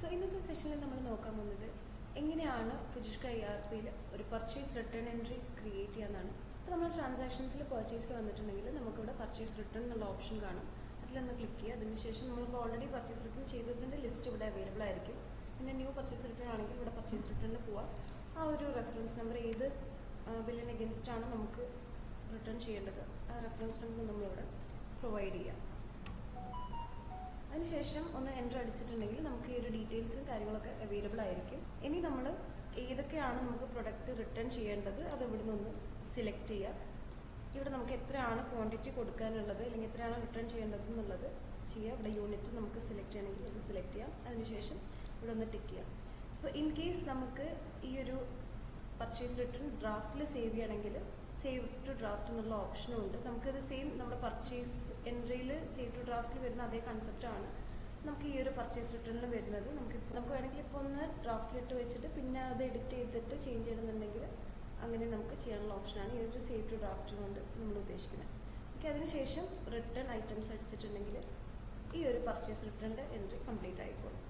So ഇന്നത്തെ സെഷനിൽ നമ്മൾ നോക്കാൻ പോകുന്നത് എങ്ങനെയാണ് ഫുജിഷ്ക ERP-യിൽ ഒരു പർച്ചേസ് റിട്ടേൺ എൻട്രി ക്രിയേറ്റ് ചെയ്യാന്നാണ്. അപ്പോൾ നമ്മൾ ട്രാൻസാക്ഷൻസിൽ പർച്ചേസിൽ വന്നിട്ടുണ്ടെങ്കിൽ നമുക്കിവിടെ പർച്ചേസ് റിട്ടേൺ എന്നുള്ള ഓപ്ഷൻ കാണും. അതിലൊന്ന് ക്ലിക്ക് ചെയ്യുക. അതിനുശേഷം നമ്മളിപ്പോൾ ഓൾറെഡി പർച്ചേസ് റിട്ടേൺ ചെയ്തതിൻ്റെ ലിസ്റ്റ് ഇവിടെ അവൈലബിൾ ആയിരിക്കും. പിന്നെ ന്യൂ പർച്ചേസ് റിട്ടേൺ ആണെങ്കിൽ ഇവിടെ പർച്ചേസ് റിട്ടേണിൽ പോവാം. ആ ഒരു റെഫറൻസ് നമ്പർ ഏത് ബില്ലിന് അഗെൻസ്റ്റ് ആണ് നമുക്ക് റിട്ടേൺ ചെയ്യേണ്ടത്, ആ റെഫറൻസ് നമ്പർ നമ്മളിവിടെ പ്രൊവൈഡ് ചെയ്യാം. അതിനുശേഷം ഒന്ന് എൻ്റർ അടിച്ചിട്ടുണ്ടെങ്കിൽ നമുക്ക് ഈ ഒരു ഡീറ്റെയിൽസും കാര്യങ്ങളൊക്കെ അവൈലബിൾ ആയിരിക്കും. ഇനി നമ്മൾ ഏതൊക്കെയാണ് നമുക്ക് പ്രൊഡക്റ്റ് റിട്ടേൺ ചെയ്യേണ്ടത് അത് ഇവിടെ നിന്ന് സെലക്ട് ചെയ്യുക. ഇവിടെ നമുക്ക് എത്രയാണ് ക്വാണ്ടിറ്റി കൊടുക്കാനുള്ളത് അല്ലെങ്കിൽ എത്രയാണ് റിട്ടേൺ ചെയ്യേണ്ടത് എന്നുള്ളത് ചെയ്യുക. ഇവിടെ യൂണിറ്റ് നമുക്ക് സെലക്ട് ചെയ്യണമെങ്കിൽ ഇത് സെലക്ട് ചെയ്യാം. അതിനുശേഷം ഇവിടെ ഒന്ന് ടിക്ക് ചെയ്യാം. അപ്പോൾ ഇൻ കേസ് നമുക്ക് ഈ ഒരു പർച്ചേസ് റിട്ടേൺ ഡ്രാഫ്റ്റിൽ സേവ് ചെയ്യണമെങ്കിൽ സേവ് ടു ഡ്രാഫ്റ്റ് എന്നുള്ള ഓപ്ഷനും ഉണ്ട്. നമുക്കത് സെയിം നമ്മുടെ പർച്ചേസ് എൻട്രിയിൽ സേവ് ടു ഡ്രാഫ്റ്റിൽ വരുന്ന അതേ കൺസെപ്റ്റാണ് നമുക്ക് ഈ ഒരു പർച്ചേസ് റിട്ടേണിൽ വരുന്നത്. നമുക്ക് വേണമെങ്കിൽ ഇപ്പോൾ ഒന്ന് ഡ്രാഫ്റ്റിലിട്ട് വെച്ചിട്ട് പിന്നെ അത് എഡിറ്റ് ചെയ്തിട്ട് ചേഞ്ച് ചെയ്യണമെന്നുണ്ടെങ്കിൽ അങ്ങനെ നമുക്ക് ചെയ്യാനുള്ള ഓപ്ഷനാണ് ഈ ഒരു സേവ് ടു ഡ്രാഫ്റ്റ് കൊണ്ട് നമ്മൾ ഉദ്ദേശിക്കുന്നത്. ഓക്കെ, അതിനുശേഷം റിട്ടേൺ ഐറ്റംസ് അടിച്ചിട്ടുണ്ടെങ്കിൽ ഈ ഒരു പർച്ചേസ് റിട്ടേണിൻ്റെ എൻട്രി കംപ്ലീറ്റ് ആയിക്കോളും.